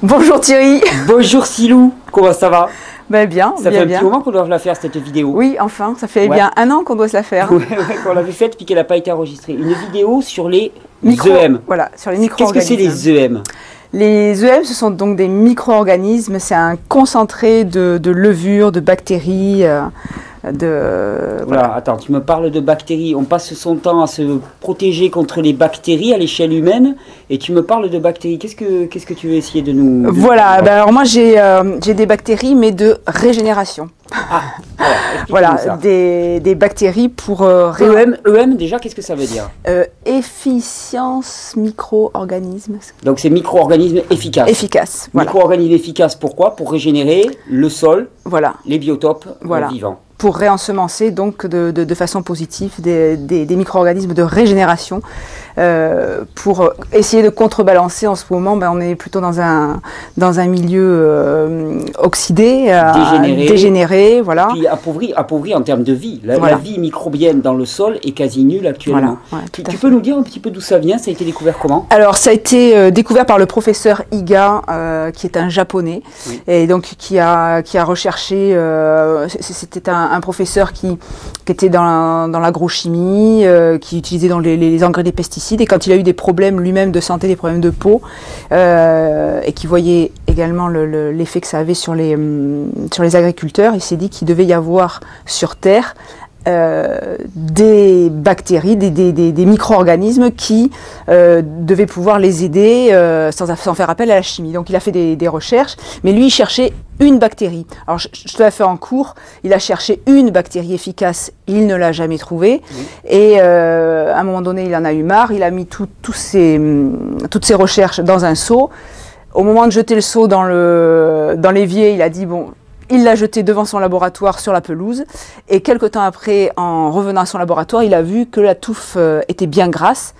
Bonjour Thierry. Bonjour Silou, comment ça va? Ben bien, Ça bien, fait un bien. petit moment qu'on doit la faire cette vidéo. Oui, enfin, ça fait bien 1 an qu'on doit se la faire. Ouais, qu'on l'avait faite puis qu'elle n'a pas été enregistrée. Une vidéo sur les Micro, EM. Voilà, sur les Qu'est-ce micro-organismes. que c'est les EM? Les EM, ce sont donc des micro-organismes. C'est un concentré de levures, de bactéries, Voilà, attends, tu me parles de bactéries. On passe son temps à se protéger contre les bactéries à l'échelle humaine. Et tu me parles de bactéries. Qu'est-ce que tu veux essayer de nous... Voilà, ben alors moi j'ai des bactéries, mais de régénération. Ah, Voilà, ça. des bactéries pour... EM, déjà, qu'est-ce que ça veut dire? Efficience micro-organisme. Donc c'est micro-organismes efficaces. Efficace, voilà. Micro-organismes efficaces, pourquoi? Pour régénérer le sol, Voilà. les biotopes Voilà. vivants. Pour réensemencer donc de façon positive des micro-organismes de régénération. Pour essayer de contrebalancer en ce moment, ben, on est plutôt dans un milieu oxydé, dégénéré, voilà. Puis appauvri en termes de vie. La Voilà. vie microbienne dans le sol est quasi nulle actuellement. Voilà, ouais, Tu tout à peux fait. nous dire un petit peu d'où ça vient? Ça a été découvert comment? Alors, ça a été découvert par le professeur Iga, qui est un japonais, Oui. et donc qui a recherché. C'était un professeur qui était dans l'agrochimie, qui utilisait dans les engrais, des pesticides, et quand il a eu des problèmes lui-même de santé, des problèmes de peau, et qui voyait également l'effet que ça avait sur les agriculteurs, il s'est dit qu'il devait y avoir sur Terre des bactéries, des micro-organismes qui devaient pouvoir les aider sans faire appel à la chimie. Donc il a fait des recherches, mais lui il cherchait une bactérie. Alors je te la fais en cours, il a cherché une bactérie efficace, il ne l'a jamais trouvée, et à un moment donné il en a eu marre, il a mis toutes ses recherches dans un seau. Au moment de jeter le seau dans l'évier, il a dit bon... Il l'a jeté devant son laboratoire sur la pelouse, et quelque temps après, en revenant à son laboratoire, il a vu que la touffe était bien grasse.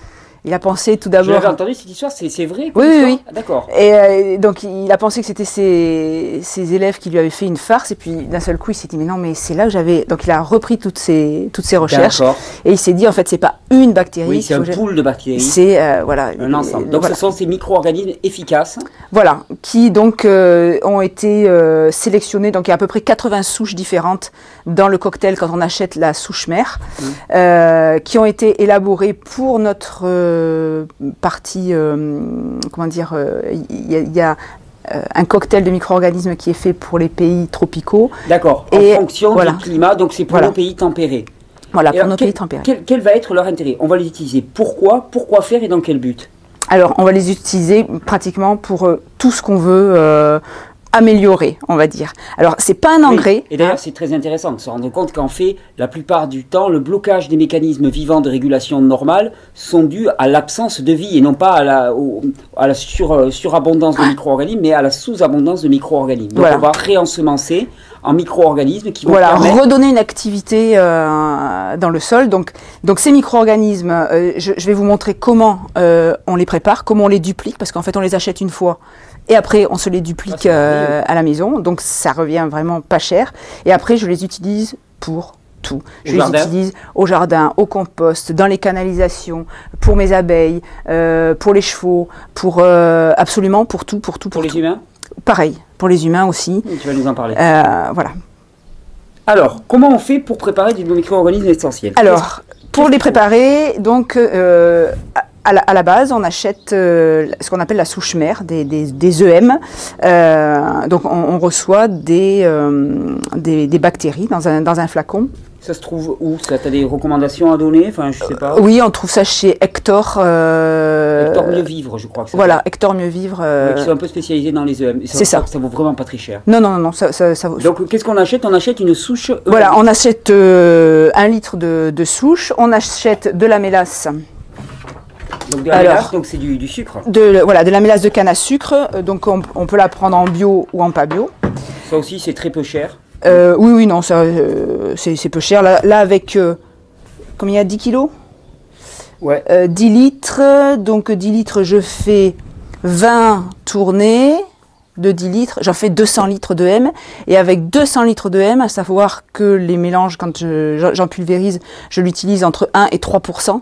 Il a pensé tout Je d'abord... l'avais entendu cette histoire, c'est vrai? Oui, oui, oui. Ah, d'accord. Et donc il a pensé que c'était ses élèves qui lui avaient fait une farce, et puis d'un seul coup il s'est dit mais non, mais c'est là que j'avais... Donc il a repris toutes ses recherches, D'accord. et il s'est dit en fait c'est pas une bactérie. Oui, c'est un pool de bactéries. C'est voilà, Un ensemble. Donc voilà. ce sont ces micro-organismes efficaces. Voilà, qui donc ont été sélectionnés. Donc il y a à peu près 80 souches différentes dans le cocktail quand on achète la souche mère, qui ont été élaborées pour notre partie, comment dire, il y a un cocktail de micro-organismes qui est fait pour les pays tropicaux. D'accord, en Et fonction voilà. du climat, donc c'est pour Voilà. nos pays tempérés. Voilà, Et pour alors, nos pays tempérés. Quel va être leur intérêt? On va les utiliser. Pourquoi faire et dans quel but? Alors, on va les utiliser pratiquement pour tout ce qu'on veut améliorer, on va dire. Alors, c'est pas un engrais. Oui. Et d'ailleurs, c'est très intéressant de se rendre compte qu'en fait, la plupart du temps, le blocage des mécanismes vivants de régulation normale sont dus à l'absence de vie et non pas à la surabondance de micro-organismes, mais à la sous-abondance de micro-organismes. Donc, Voilà. on va réensemencer en micro-organismes qui vont Voilà, permettre... redonner une activité dans le sol. Donc ces micro-organismes, je vais vous montrer comment on les prépare, comment on les duplique, parce qu'en fait on les achète une fois et après on se les duplique à la maison. Donc ça revient vraiment pas cher. Et après je les utilise pour tout. Je les utilise au jardin, au compost, dans les canalisations, pour mes abeilles, pour les chevaux, pour absolument pour tout. Pour les humains? Pareil, pour les humains aussi. Tu vas nous en parler. Voilà. Alors, comment on fait pour préparer des micro-organismes essentiels? Alors, pour les préparer, donc à la base, on achète ce qu'on appelle la souche mère, des EM. Donc, on reçoit des bactéries dans un flacon. Ça se trouve où? Tu as des recommandations à donner? Enfin, je sais pas. Oui, on trouve ça chez Hector. Hector Mieux Vivre, je crois que c'est Voilà, Hector Mieux Vivre. qui sont un peu spécialisés dans les EM. C'est ça. Ça vaut vraiment pas très cher. Non, ça vaut. Donc, qu'est-ce qu'on achète? On achète une souche EM. Voilà, on achète 1 litre de souche, on achète de la mélasse. Donc, de la mélasse, donc c'est du sucre. Voilà, de la mélasse de canne à sucre. Donc, on peut la prendre en bio ou en pas bio. Ça aussi, c'est très peu cher. Oui, non, ça, c'est peu cher. Là avec, combien il y a 10 kilos? Ouais. 10 litres. Donc, 10 litres, je fais 20 tournées de 10 litres. J'en fais 200 litres de M. Et avec 200 litres de M, à savoir que les mélanges, quand j'en pulvérise, je l'utilise entre 1 et 3%.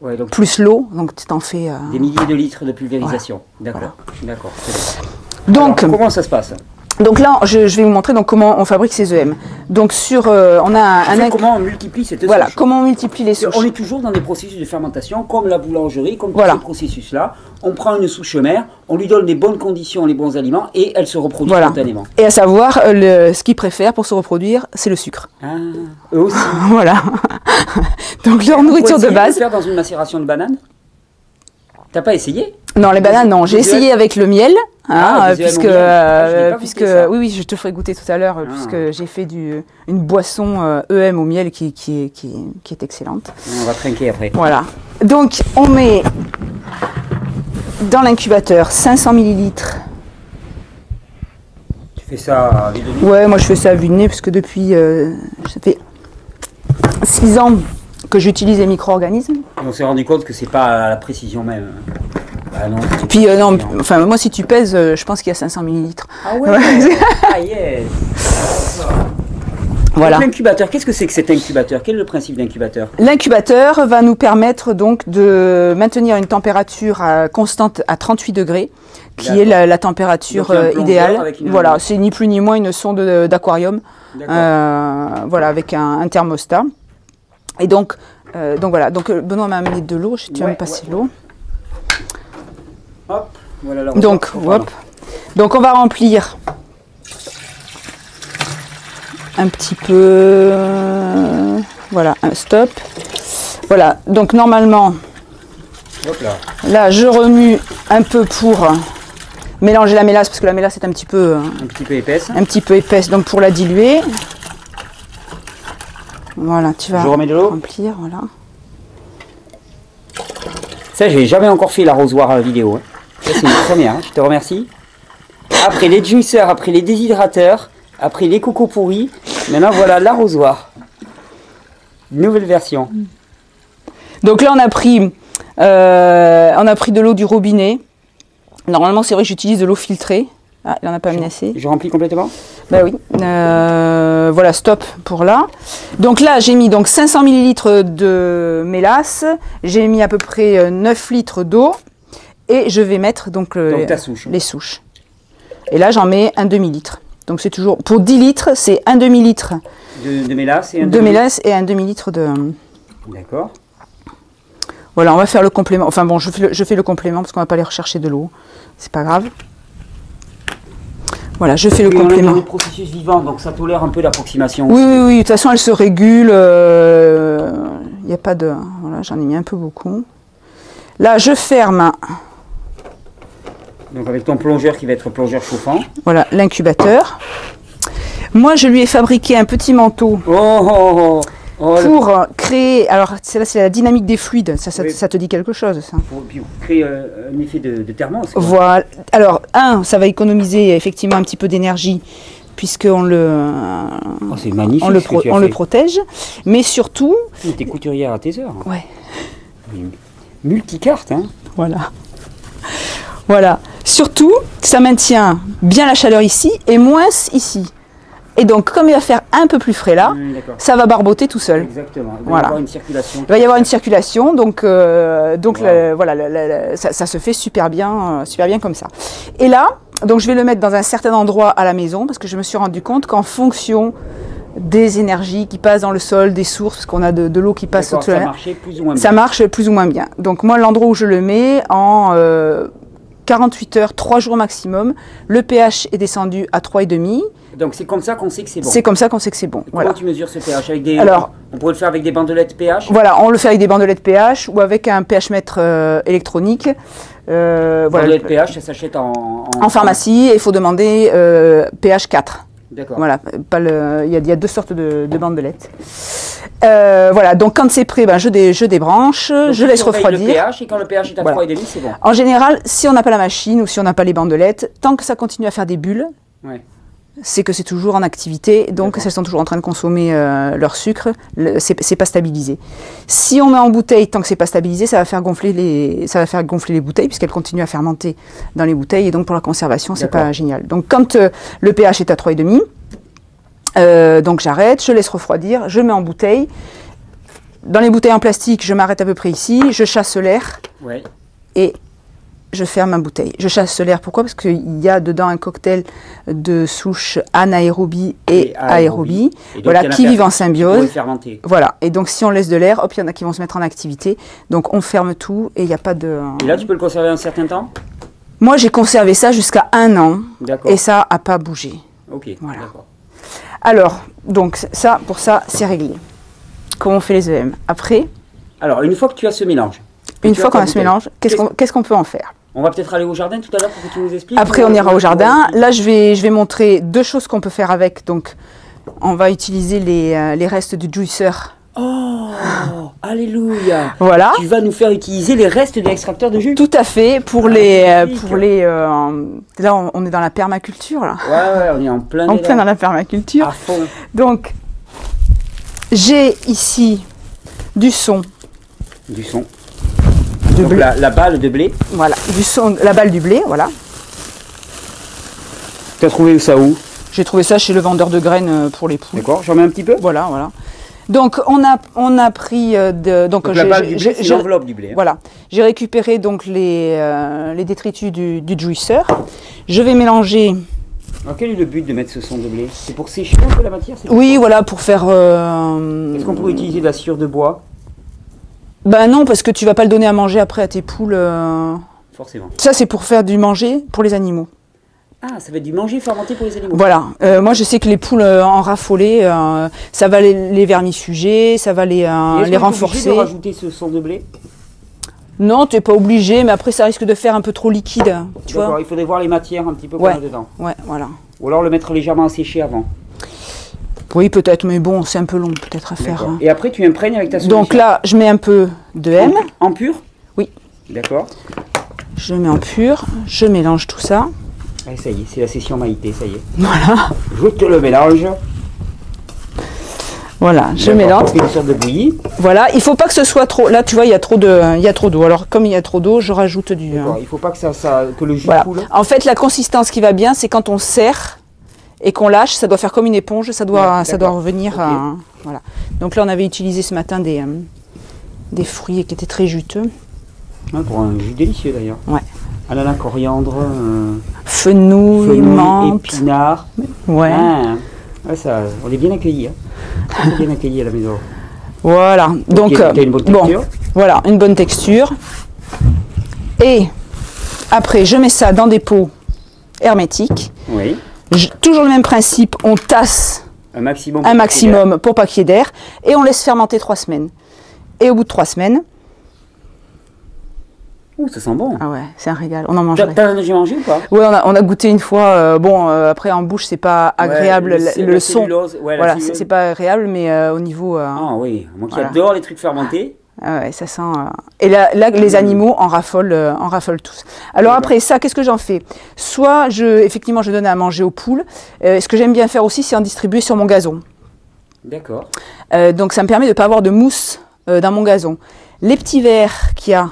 Ouais, donc plus l'eau. Donc, tu t'en fais... des milliers de litres de pulvérisation. Voilà. D'accord. Voilà. D'accord. Donc, alors, comment ça se passe? Donc là, je vais vous montrer donc comment on fabrique ces EM. Donc on a comment on multiplie cette voilà, souche. comment on multiplie les souches. On est toujours dans des processus de fermentation, comme la boulangerie, comme voilà. tous ces processus-là. On prend une souche mère, on lui donne les bonnes conditions, les bons aliments, et elle se reproduit voilà. spontanément. Et à savoir, ce qu'ils préfèrent pour se reproduire, c'est le sucre. Ah, eux aussi. Voilà. Donc leur nourriture de base. Tu peux faire dans une macération de bananes? T'as pas essayé? Non, les bananes, non. J'ai essayé avec le miel, hein, puisque oui, je te ferai goûter tout à l'heure, puisque j'ai fait une boisson EM au miel qui est excellente. On va trinquer après. Voilà. Donc, on met dans l'incubateur 500 millilitres. Tu fais ça à vue de nez? Ouais, moi je fais ça à vue de nez, parce que depuis, ça fait 6 ans que j'utilise les micro-organismes. On s'est rendu compte que c'est pas à la précision même. Ah non, puis non, enfin moi si tu pèses, je pense qu'il y a 500 millilitres. Ah ouais. Ah yes. Voilà. L'incubateur, qu'est-ce que c'est que cet incubateur? Quel est le principe d'incubateur? L'incubateur va nous permettre donc de maintenir une température constante à 38 degrés, qui est la température idéale. Voilà, c'est ni plus ni moins une sonde d'aquarium, voilà, avec un thermostat. Et donc voilà, donc Benoît m'a amené de l'eau, tu vas me passer l'eau. Hop, voilà la donc, hop. Donc on va remplir un petit peu, voilà, un stop. Voilà, donc normalement, là je remue un peu pour mélanger la mélasse, parce que la mélasse est un petit peu épaisse. Un petit peu épaisse, donc pour la diluer. Voilà, tu vas remplir, voilà. Ça, j'ai jamais encore fait l'arrosoir vidéo. Hein. Ça, c'est une première, hein. Je te remercie. Après les juiceurs, après les déshydrateurs, après les cocos pourris, maintenant voilà l'arrosoir. Nouvelle version. Donc là, on a pris de l'eau du robinet. Normalement, c'est vrai que j'utilise de l'eau filtrée. Ah, il n'en a pas amené assez. Je remplis complètement? Ben oui. Voilà, stop pour là. Donc là, j'ai mis donc 500 millilitres de mélasse. J'ai mis à peu près 9 litres d'eau. Et je vais mettre donc ta souche. Les souches. Et là, j'en mets un demi-litre. Donc c'est toujours, pour 10 litres, c'est un demi-litre de mélasse et un demi-litre de... D'accord. Voilà, on va faire le complément. Enfin bon, je fais le complément parce qu'on va pas aller rechercher de l'eau. C'est pas grave. Voilà, je fais le complément. On est dans le processus vivant, donc ça tolère un peu l'approximation. Oui, de toute façon, elle se régule. Il n'y a pas de... Voilà, j'en ai mis un peu beaucoup. Là, je ferme... Donc avec ton plongeur qui va être plongeur chauffant. Voilà, l'incubateur. Moi, je lui ai fabriqué un petit manteau pour créer... Alors, c'est la dynamique des fluides. Ça te dit quelque chose, ça? Pour créer un effet de thermos. Voilà. Alors, ça va économiser effectivement un petit peu d'énergie, puisqu'on c'est magnifique, on le protège. Mais surtout... T'es couturière à tes heures. Ouais. Multicarte, hein. Voilà. Surtout, ça maintient bien la chaleur ici et moins ici. Et donc, comme il va faire un peu plus frais là, ça va barboter tout seul. Exactement. Il va y avoir une circulation. Il va y avoir une circulation, donc voilà, ça se fait super bien comme ça. Et là, donc je vais le mettre dans un certain endroit à la maison, parce que je me suis rendu compte qu'en fonction des énergies qui passent dans le sol, des sources, parce qu'on a de l'eau qui passe au-dessus. Ça marche plus ou moins bien. Donc moi, l'endroit où je le mets, en 48 heures, 3 jours maximum, le pH est descendu à 3,5. Donc c'est comme ça qu'on sait que c'est bon. C'est comme ça qu'on sait que c'est bon. Comment tu mesures ce pH avec Alors, on pourrait le faire avec des bandelettes pH? Voilà, on le fait avec des bandelettes pH ou avec un pH mètre électronique. Bandelette pH, ça s'achète en pharmacie et il faut demander pH 4. D'accord. Voilà, il y a 2 sortes de bandelettes. Voilà, donc quand c'est prêt, je débranche, donc je laisse refroidir. Le pH, et quand le pH est à 3,5, c'est bon. En général, si on n'a pas la machine ou si on n'a pas les bandelettes, tant que ça continue à faire des bulles, c'est que c'est toujours en activité, donc elles sont toujours en train de consommer leur sucre, c'est pas stabilisé. Si on met en bouteille, tant que c'est pas stabilisé, ça va faire gonfler les bouteilles, puisqu'elles continuent à fermenter dans les bouteilles, et donc pour la conservation, c'est pas génial. Donc quand le pH est à 3,5, donc j'arrête, je laisse refroidir, je mets en bouteille. Dans les bouteilles en plastique, je m'arrête à peu près ici, je chasse l'air, et je ferme ma bouteille. Je chasse l'air. Pourquoi? Parce qu'il y a dedans un cocktail de souches anaérobie et aérobie, voilà, qui vivent en symbiose. Voilà. Et donc, si on laisse de l'air, hop, il y en a qui vont se mettre en activité. Donc, on ferme tout et il n'y a pas de... Et là, tu peux le conserver un certain temps? Moi, j'ai conservé ça jusqu'à 1 an. Et ça n'a pas bougé. Ok, voilà. D'accord. Alors, donc, ça, pour ça, c'est réglé. Comment on fait les EM? Après... Alors, une fois que tu as ce mélange... Une fois qu'on a ce mélange, qu'est-ce qu'on peut en faire? On va peut-être aller au jardin tout à l'heure pour que tu nous expliques. Après, on ira au jardin. Là, je vais montrer 2 choses qu'on peut faire avec. Donc, on va utiliser les restes du juicer. Oh, alléluia. Voilà. Tu vas nous faire utiliser les restes de l'extracteur de jus. Tout à fait. Là, on est dans la permaculture, là. Ouais, on est en plein dans la permaculture. À fond. Donc, j'ai ici du son. Du son. Donc la balle de blé. Voilà, la balle du blé, voilà. Tu as trouvé ça où? J'ai trouvé ça chez le vendeur de graines pour les poules. D'accord, j'en mets un petit peu. Voilà. Donc on a pris donc la balle du blé, c'est l'enveloppe du blé. Hein. Voilà, j'ai récupéré donc les détritus du juicer. Je vais mélanger. Alors quel est le but de mettre ce son de blé? C'est pour sécher un peu la matière? Oui, voilà, pour faire. Est-ce qu'on pourrait utiliser de la sciure de bois? Ben non, parce que tu vas pas le donner à manger après à tes poules. Forcément. Ça, c'est pour faire du manger pour les animaux. Ah, ça va être du manger fermenté pour les animaux. Voilà. Moi, je sais que les poules en raffolées, ça va les vermifuger, ça va les renforcer. Est-ce qu'on est obligé de rajouter ce son de blé? Non, tu n'es pas obligé, mais après, ça risque de faire un peu trop liquide. Tu vois. Il faudrait voir les matières un petit peu qu'on a dedans. Ouais, voilà. Ou alors le mettre légèrement séché avant. Oui, peut-être, mais bon, c'est un peu long peut-être à faire. Hein. Et après, tu imprègnes avec ta solution. Donc là, je mets un peu de M. En pur? Oui. D'accord. Je mets en pur, je mélange tout ça. Ah, ça y est, c'est la session Maïté, ça y est. Voilà. Je te le mélange. Voilà, je mélange. Une sorte de bouillie. Voilà, il faut pas que ce soit trop. Là, tu vois, il y a trop d'eau. Alors, comme il y a trop d'eau, je rajoute du. Il faut pas que que le jus coule. En fait, la consistance qui va bien, c'est quand on serre et qu'on lâche, ça doit faire comme une éponge, ça doit revenir. Okay. Voilà. Donc là, on avait utilisé ce matin des fruits qui étaient très juteux. Pour un jus délicieux d'ailleurs. Ouais. Ananas, coriandre, fenouil, menthe, épinards. Ouais. Ça, on est bien accueillis. Hein. On est bien accueillis à la maison. Voilà. Donc, t'as une bonne texture. Bon, voilà, une bonne texture. Et après, je mets ça dans des pots hermétiques. Oui. Toujours le même principe, on tasse un maximum pour pas qu'il y ait d'air et on laisse fermenter 3 semaines. Et au bout de 3 semaines... Ouh, ça sent bon. Ah ouais, c'est un régal. On en mangerait. T'as déjà mangé ou pas? Ouais, on a goûté une fois. Après en bouche, c'est pas agréable. Le son. Voilà, c'est pas agréable, mais au niveau. Ah oui, moi qui adore les trucs fermentés. Ah ouais, ça sent. Et là, les animaux en raffolent tous. Alors après ça, qu'est-ce que j'en fais? Soit effectivement, je donne à manger aux poules. Ce que j'aime bien faire aussi, c'est en distribuer sur mon gazon. D'accord. Donc ça me permet de ne pas avoir de mousse dans mon gazon. Les petits vers qu'il y a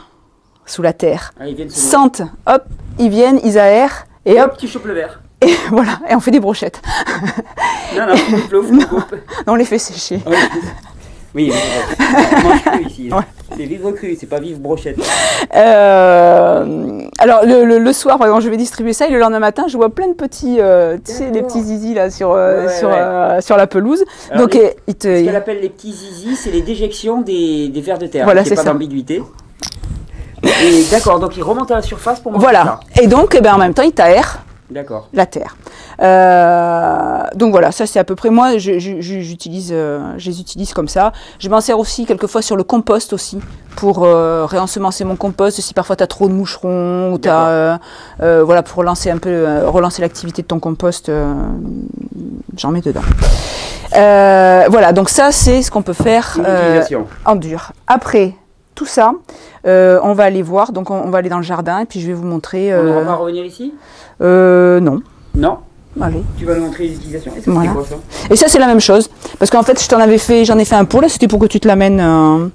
sous la terre sentent, hop, ils viennent, ils aèrent et hop, tu chopes le verre. Et voilà, et on fait des brochettes. Non, on les fait sécher. Oui, on mange cru ici. Ouais. C'est vivre cru, c'est pas vivre brochette. Alors le soir, par exemple, je vais distribuer ça et le lendemain matin, je vois plein de petits, tu sais, les petits zizi là sur la pelouse. Alors, donc ce qu'elle appelle les petits zizi, c'est les déjections des vers de terre. Voilà, c'est pas d'ambiguïté. Et d'accord, donc ils remontent à la surface pour manger ça. Et donc, en même temps, ils t'aèrent la terre. Donc voilà, ça c'est à peu près moi, je les utilise comme ça. Je m'en sers aussi quelquefois sur le compost aussi, pour réensemencer mon compost, si parfois tu as trop de moucherons, ou voilà, pour relancer l'activité de ton compost, j'en mets dedans. Voilà, donc ça c'est ce qu'on peut faire en dur. Après tout ça, on va aller voir, donc on va aller dans le jardin et puis je vais vous montrer. On ne va pas revenir ici? Non. Non. Allez. Tu vas nous montrer les utilisations. Et ça, voilà. c'est quoi ça? Et ça c'est la même chose, parce qu'en fait j'en ai fait un pot là, c'était pour que tu te l'amènes,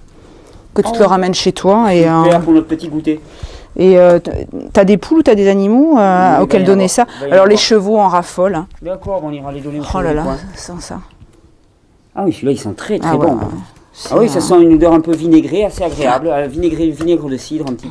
te le ramènes chez toi et pour notre petit goûter. Et t'as des poules ou t'as des animaux auxquels donner ça? Alors les chevaux en raffolent. D'accord, on ira les donner. Oh là là, sans ça. Ah oui, celui-là ils sont très bons. Ah oui, ça sent une odeur un peu vinaigrée, assez agréable. Vinaigre de cidre, un petit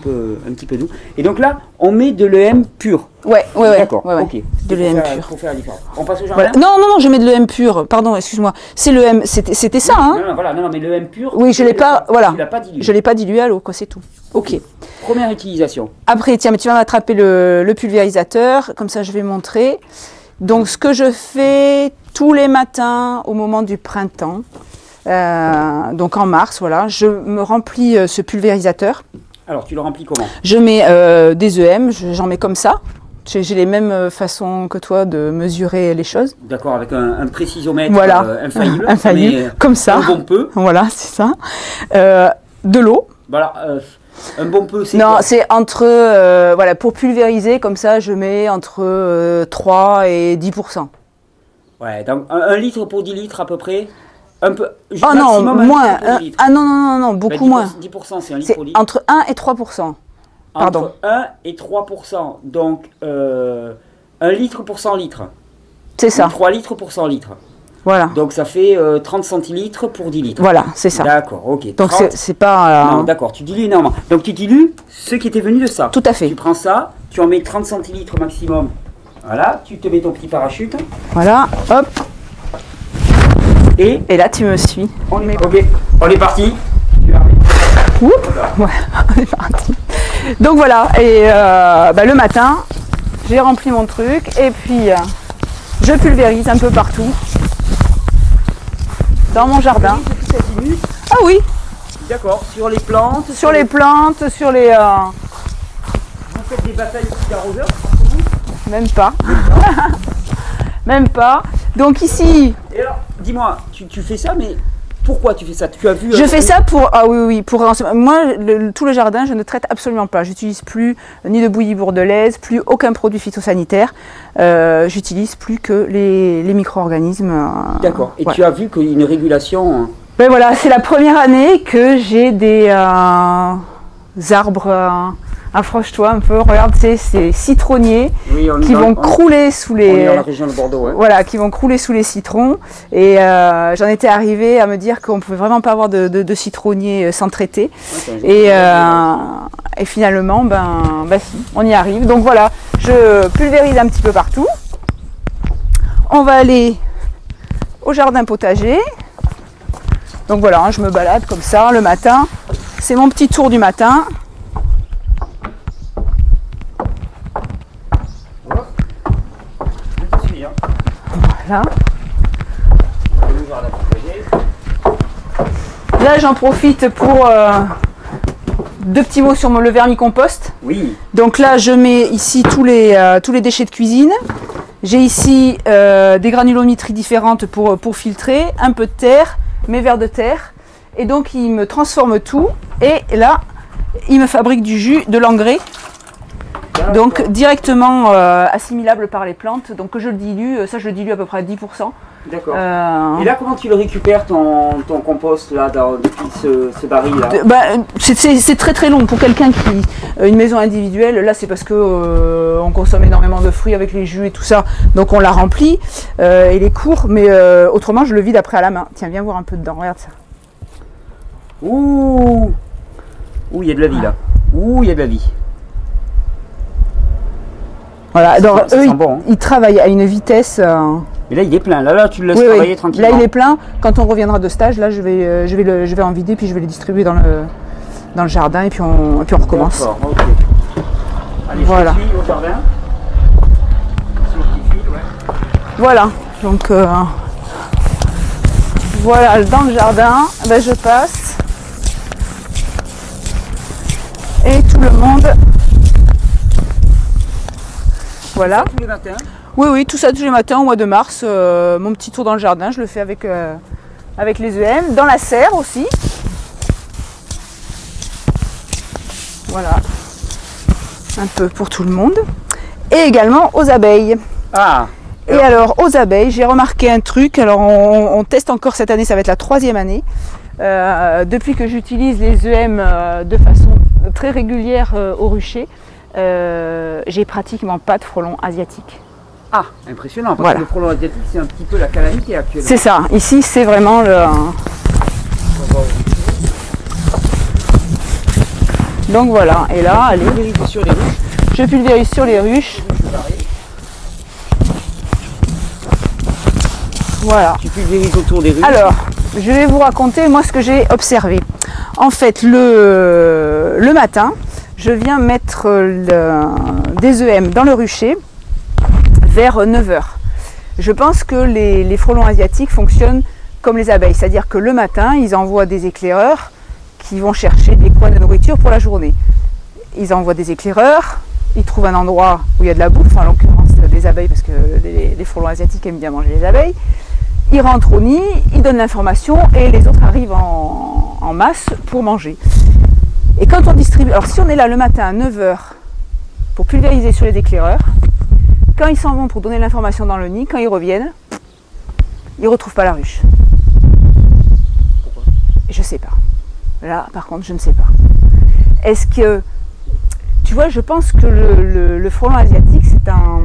peu doux. Et donc là, on met de l'EM pur. Ouais. D'accord, ouais. ok. De l'EM pur. Pour faire la différence. On passe au jardin. Voilà. Non, je mets de l'EM pur. Pardon, excuse-moi. C'est l'EM, c'était ça, hein? Non, mais l'EM pur. Oui, je l'ai pas, voilà. Tu l'as pas dilué. Je l'ai pas dilué à l'eau, quoi, c'est tout. Ok. Première utilisation. Après, tiens, mais tu vas m'attraper le pulvérisateur, comme ça je vais montrer. Donc, ce que je fais tous les matins au moment du printemps, donc en mars, voilà, je me remplis ce pulvérisateur. Alors, tu le remplis comment? Je mets des EM, j'en mets comme ça. J'ai les mêmes façons que toi de mesurer les choses. D'accord, avec un précisiomètre voilà. Infaillible. Infaillible, comme ça. Un bon peu. Voilà, c'est ça. De l'eau. Voilà, un bon peu, c'est non, quoi? C'est entre, voilà, pour pulvériser, comme ça, je mets entre 3 et 10%. Ouais, donc 1 litre pour 10 litres à peu près. Un peu, oh non, moins. Ah Ben, non, beaucoup 10%, moins. 10%, c'est 1 litre pour litre. Entre 1 et 3%. Pardon. Entre 1 et 3%. Donc, 1 litre pour 100 litres. C'est ça. 3 litres pour 100 litres. Voilà. Donc, ça fait 30 centilitres pour 10 litres. Voilà, c'est ça. D'accord, ok. Donc, c'est pas... Non, d'accord, tu dilues énormément. Donc, tu dilues ce qui était venu de ça. Tout à fait. Tu prends ça, tu en mets 30 centilitres maximum. Voilà, tu te mets ton petit parachute. Voilà, hop. Et là, tu me suis. Ok, on est parti. Oups. Ouais, on est parti. Donc voilà, et le matin, j'ai rempli mon truc et puis je pulvérise un peu partout dans mon jardin. Ah oui. D'accord, sur les plantes. Sur les plantes, sur les... Vous faites des batailles d'arroseurs? Même pas. Même pas. Donc ici... Et alors, dis-moi, tu fais ça, mais pourquoi tu fais ça? Tu as vu... Je fais ça pour... Ah oui, pour... Moi, tout le jardin, je ne traite absolument pas. J'utilise plus ni de bouillie bordelaise, plus aucun produit phytosanitaire. J'utilise plus que les micro-organismes. D'accord. Et ouais. Tu as vu qu'une régulation... Ben voilà, c'est la première année que j'ai des arbres... Approche-toi un peu, regarde ces citronniers qui vont crouler sous les... On est dans la région de Bordeaux, ouais. Voilà, qui vont crouler sous les citrons. Et j'en étais arrivée à me dire qu'on ne pouvait vraiment pas avoir de citronniers sans traiter. Okay, et finalement, si, on y arrive. Donc voilà, je pulvérise un petit peu partout. On va aller au jardin potager. Donc voilà, je me balade comme ça le matin. C'est mon petit tour du matin. Voilà. Là, j'en profite pour deux petits mots sur le vermicompost. Oui. Donc là, je mets ici tous les déchets de cuisine. J'ai ici des granulométries différentes pour filtrer, un peu de terre, mes vers de terre. Et donc, il me transforme tout. Et là, il me fabrique du jus, de l'engrais. Donc directement assimilable par les plantes, donc que je le dilue, ça je le dilue à peu près à 10%. D'accord. Et là comment tu le récupères ton compost là depuis ce baril là? C'est très très long pour quelqu'un qui une maison individuelle. Là c'est parce que on consomme énormément de fruits avec les jus et tout ça, donc on la remplit et les court, mais autrement je le vide après à la main. Tiens, viens voir un peu dedans, regarde ça. Ouh, il y a de la vie là. Ouh, il y a de la vie. Voilà, alors eux, bon, hein. Ils travaillent à une vitesse... Mais là, il est plein. Là, tu le laisses travailler tranquillement. Là, il est plein. Quand on reviendra de stage, là, je vais en vider, puis je vais les distribuer dans le jardin, et puis on recommence. D'accord, ok. Allez, voilà. Je suis au jardin. Voilà, donc... voilà, dans le jardin, je passe. Et tout le monde... Voilà. Tous les matins? Oui, tout ça tous les matins au mois de mars. Mon petit tour dans le jardin, je le fais avec les EM. Dans la serre aussi. Voilà. Un peu pour tout le monde. Et également aux abeilles. Ah. Et alors aux abeilles, j'ai remarqué un truc. Alors on teste encore cette année, ça va être la 3e année. Depuis que j'utilise les EM de façon très régulière au rucher. J'ai pratiquement pas de frelons asiatiques. Ah, impressionnant, parce que le frelon asiatique, c'est un petit peu la calamité actuellement. C'est ça, ici c'est vraiment le... Donc voilà, et là, allez, Sur les ruches. je pulvérise sur les ruches. Voilà. Tu pulvérises autour des ruches. Alors, je vais vous raconter moi ce que j'ai observé. En fait, le matin, je viens mettre des EM dans le rucher vers 9 h. Je pense que les frelons asiatiques fonctionnent comme les abeilles, c'est-à-dire que le matin, ils envoient des éclaireurs qui vont chercher des coins de nourriture pour la journée. Ils envoient des éclaireurs, ils trouvent un endroit où il y a de la bouffe, en l'occurrence des abeilles, parce que les frelons asiatiques aiment bien manger les abeilles. Ils rentrent au nid, ils donnent l'information et les autres arrivent en masse pour manger. Et quand on distribue, alors si on est là le matin à 9 h pour pulvériser sur les éclaireurs, quand ils s'en vont pour donner l'information dans le nid, quand ils reviennent, ils ne retrouvent pas la ruche. Pourquoi? Je ne sais pas. Là, par contre, je ne sais pas. Est-ce que, tu vois, je pense que le frelon asiatique, c'est un,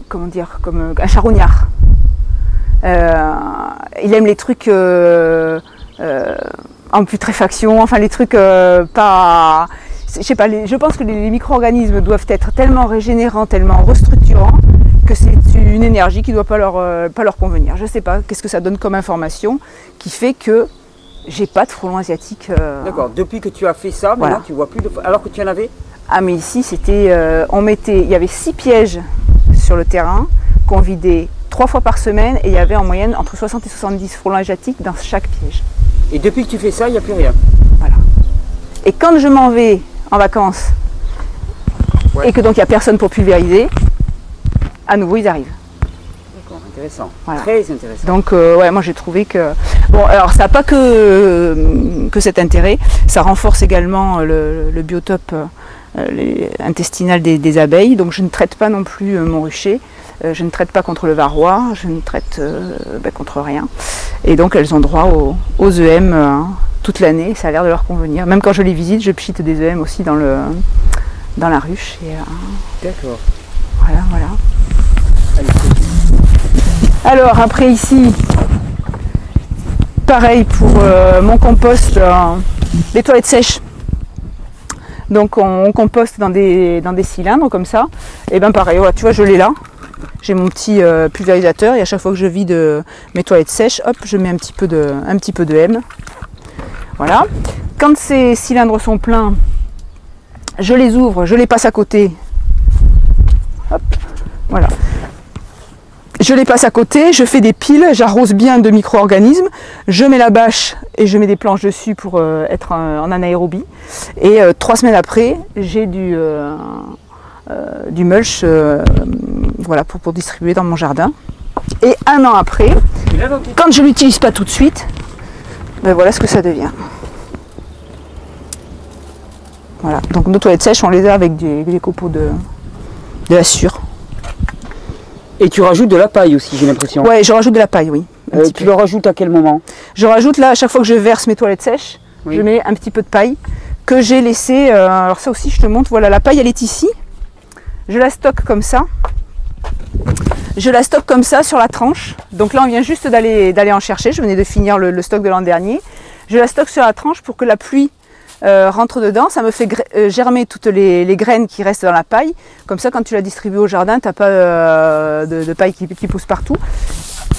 comment dire, comme un charognard. Il aime les trucs en putréfaction, enfin les trucs pas... Je sais pas, je pense que les micro-organismes doivent être tellement régénérants, tellement restructurants, que c'est une énergie qui ne doit pas leur convenir. Je ne sais pas, qu'est-ce que ça donne comme information qui fait que j'ai pas de frelons asiatiques. D'accord, depuis que tu as fait ça, maintenant Voilà. tu vois plus de... Alors que tu en avais? Ah mais ici c'était, il y avait 6 pièges sur le terrain qu'on vidait 3 fois par semaine et il y avait en moyenne entre 60 et 70 frelons asiatiques dans chaque piège. Et depuis que tu fais ça, il n'y a plus rien. Voilà. Et quand je m'en vais en vacances et que donc il n'y a personne pour pulvériser, à nouveau ils arrivent. D'accord, intéressant. Voilà. Très intéressant. Donc ouais, moi j'ai trouvé que... Bon, alors ça n'a pas que cet intérêt, ça renforce également le biotope intestinal des abeilles, donc je ne traite pas non plus mon rucher, je ne traite pas contre le varroa, je ne traite contre rien. Et donc elles ont droit aux EM toute l'année, ça a l'air de leur convenir. Même quand je les visite, je pchite des EM aussi dans la ruche. Et, D'accord. voilà. Alors après ici, pareil pour mon compost, les toilettes sèches. Donc on composte dans des cylindres comme ça. Et bien pareil, voilà, tu vois, je l'ai là. J'ai mon petit pulvérisateur et à chaque fois que je vide mes toilettes sèches, hop, je mets un petit peu de M. Voilà. Quand ces cylindres sont pleins, je les ouvre, je les passe à côté. Hop, voilà. Je les passe à côté, je fais des piles, j'arrose bien de micro-organismes, je mets la bâche et je mets des planches dessus pour être en anaérobie. Et 3 semaines après, j'ai du mulch voilà, pour distribuer dans mon jardin. Et 1 an après, quand je ne l'utilise pas tout de suite, ben voilà ce que ça devient. Voilà, donc nos toilettes sèches, on les a avec des copeaux de la sûre. Et tu rajoutes de la paille aussi, j'ai l'impression. Ouais, je rajoute de la paille, oui. Tu le rajoutes à quel moment? Je rajoute là, à chaque fois que je verse mes toilettes sèches, oui, je mets un petit peu de paille que j'ai laissé. Alors ça aussi, je te montre. Voilà, la paille, elle est ici. Je la stocke comme ça. Je la stocke comme ça sur la tranche. Donc là, on vient juste d'aller en chercher. Je venais de finir le stock de l'an dernier. Je la stocke sur la tranche pour que la pluie rentre dedans. Ça me fait germer toutes les graines qui restent dans la paille. Comme ça, quand tu la distribues au jardin, tu n'as pas de paille qui pousse partout,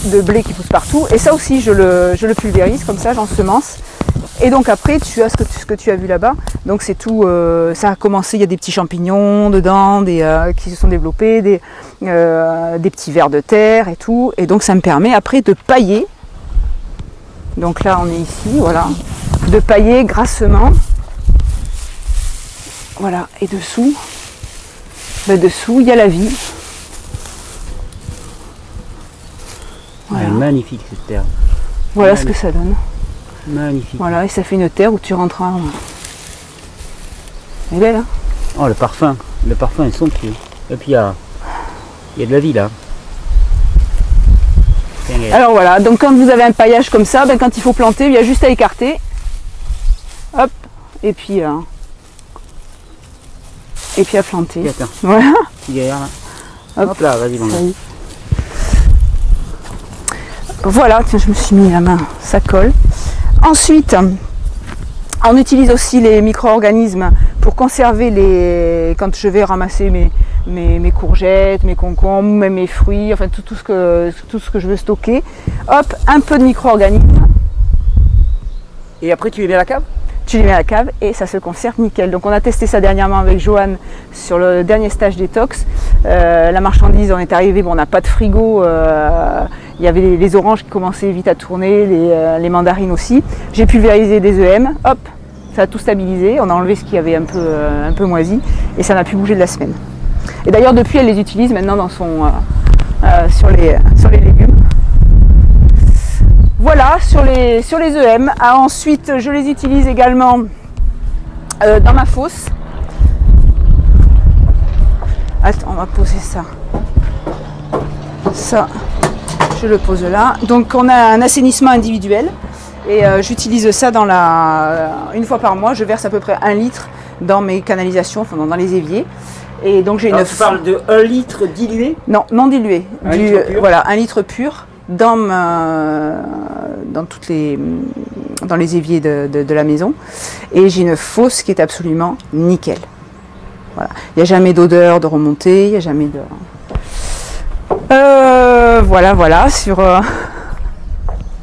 de blé qui pousse partout. Et ça aussi, je le pulvérise comme ça, j'ensemence. Et donc après, tu as ce que tu as vu là-bas. Donc c'est tout, ça a commencé, il y a des petits champignons dedans, qui se sont développés, des petits vers de terre et tout. Et donc ça me permet après de pailler. Donc là, on est ici, voilà. De pailler grassement. Voilà, et dessous, dessous, il y a la vie. Voilà. Magnifique cette terre. Voilà magnifique. Ce que ça donne. Magnifique. Voilà, et ça fait une terre où tu rentres en... Elle est belle, hein? Oh, le parfum est somptueux. Et puis il y a de la vie là. Alors voilà, donc quand vous avez un paillage comme ça, quand il faut planter, il y a juste à écarter. Hop, et puis à planter. Et attends. Voilà. Derrière là. Hop là, vas-y, bon. Voilà, tiens, je me suis mis la main, ça colle. Ensuite, on utilise aussi les micro-organismes pour conserver quand je vais ramasser mes courgettes, mes concombres, même mes fruits, enfin tout ce que je veux stocker. Hop, un peu de micro-organismes. Et après, tu les mets à la cave? Tu les mets à la cave et ça se conserve nickel. Donc on a testé ça dernièrement avec Joanne sur le dernier stage détox. La marchandise, on est arrivé, bon, on n'a pas de frigo, il y avait les oranges qui commençaient vite à tourner, les mandarines aussi. J'ai pulvérisé des EM, hop, ça a tout stabilisé, on a enlevé ce qui avait un peu moisi et ça n'a plus bougé de la semaine. Et d'ailleurs depuis elle les utilise maintenant sur les légumes. Voilà, sur les EM. Ah, ensuite, je les utilise également dans ma fosse. Attends, on va poser ça. Ça, je le pose là. Donc, on a un assainissement individuel. Et j'utilise ça une fois par mois. Je verse à peu près 1 litre dans mes canalisations, enfin dans les éviers. Et donc, j'ai une... Tu parles de 1 litre dilué? Non, non dilué. Litre pur. Voilà, 1 litre pur. Dans les éviers de la maison, et j'ai une fosse qui est absolument nickel. Voilà, il n'y a jamais d'odeur de remontée, il n'y a jamais de... Voilà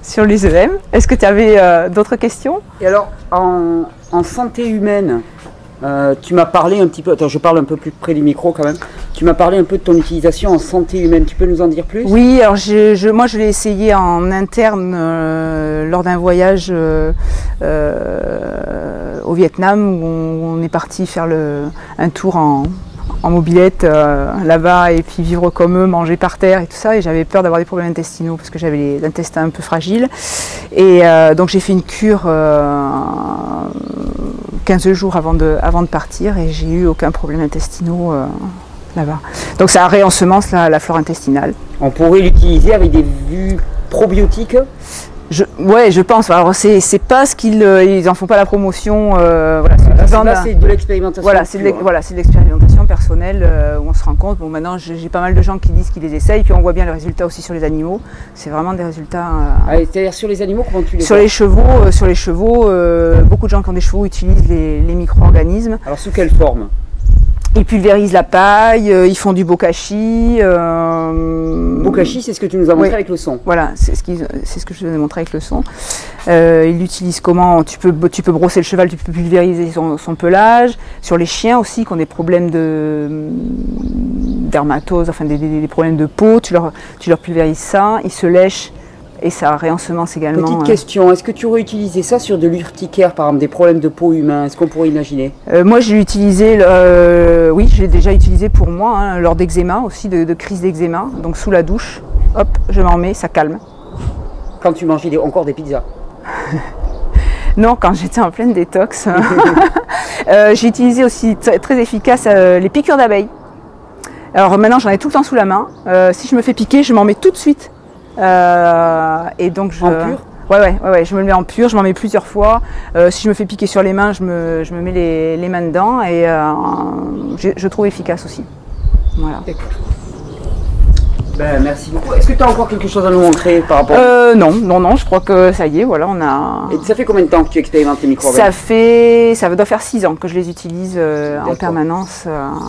sur les EM. Est-ce que tu avais d'autres questions? Et alors, en santé humaine, tu m'as parlé un petit peu, attends, je parle un peu plus près du micro quand même. Tu m'as parlé un peu de ton utilisation en santé humaine, tu peux nous en dire plus? Oui, alors moi je l'ai essayé en interne lors d'un voyage au Vietnam où on est parti faire un tour en mobilette là-bas et puis vivre comme eux, manger par terre et tout ça, et j'avais peur d'avoir des problèmes intestinaux parce que j'avais l'intestin un peu fragile, et donc j'ai fait une cure 15 jours avant de partir et j'ai eu aucun problème intestinaux là-bas. Donc ça réensemence la flore intestinale. On pourrait l'utiliser avec des vues probiotiques? Ouais, je pense. Alors c'est pas ce ils en font pas la promotion. Voilà, c'est de l'expérimentation. Voilà, c'est de l'expérimentation personnelle où on se rend compte. Bon, maintenant j'ai pas mal de gens qui disent qu'ils les essayent, puis on voit bien les résultats aussi sur les animaux. C'est vraiment des résultats. C'est-à-dire sur les animaux, comment tu les vois? Sur les chevaux, beaucoup de gens qui ont des chevaux utilisent les micro-organismes. Alors sous quelle forme? Ils pulvérisent la paille, ils font du bokashi. Bokashi, c'est ce que tu nous as montré avec le son. Voilà, c'est ce que je vous ai montré avec le son. Ils l'utilisent comment? Tu peux brosser le cheval, tu peux pulvériser son pelage. Sur les chiens aussi, qui ont des problèmes dermatose, enfin des problèmes de peau, tu leur pulvérises ça, ils se lèchent. Et ça réensemence également. Petite question, est-ce que tu aurais utilisé ça sur de l'urticaire, par exemple des problèmes de peau humain? Est-ce qu'on pourrait imaginer? Moi j'ai utilisé, oui, je l'ai déjà utilisé pour moi, lors d'eczéma aussi, de crise d'eczéma. Donc sous la douche, hop, je m'en mets, ça calme. Quand tu mangeais encore des pizzas? Non, quand j'étais en pleine détox. J'ai utilisé aussi très efficace les piqûres d'abeilles. Alors maintenant j'en ai tout le temps sous la main. Si je me fais piquer, je m'en mets tout de suite. Et donc en pur? Ouais, je me le mets en pur, je m'en mets plusieurs fois. Si je me fais piquer sur les mains, je me mets les mains dedans, et je trouve efficace aussi. Voilà. Ben, merci beaucoup. Est-ce que tu as encore quelque chose à nous montrer par rapport Non, je crois que ça y est, voilà, on a... Et ça fait combien de temps que tu expérimentes les micro-organismes? Ça doit faire 6 ans que je les utilise en permanence.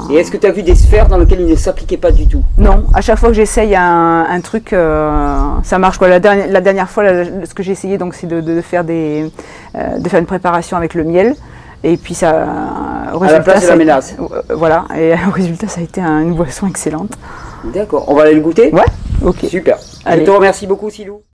Et est-ce que tu as vu des sphères dans lesquelles ils ne s'appliquaient pas du tout? Non, à chaque fois que j'essaye un truc, ça marche, quoi. La dernière fois, ce que j'ai essayé, donc, c'est de faire une préparation avec le miel. Et puis ça, à la place de la mélasse. Voilà, et au résultat, ça a été une boisson excellente. D'accord, on va aller le goûter? Ouais, ok. Super. Allez. Je te remercie beaucoup, Silou.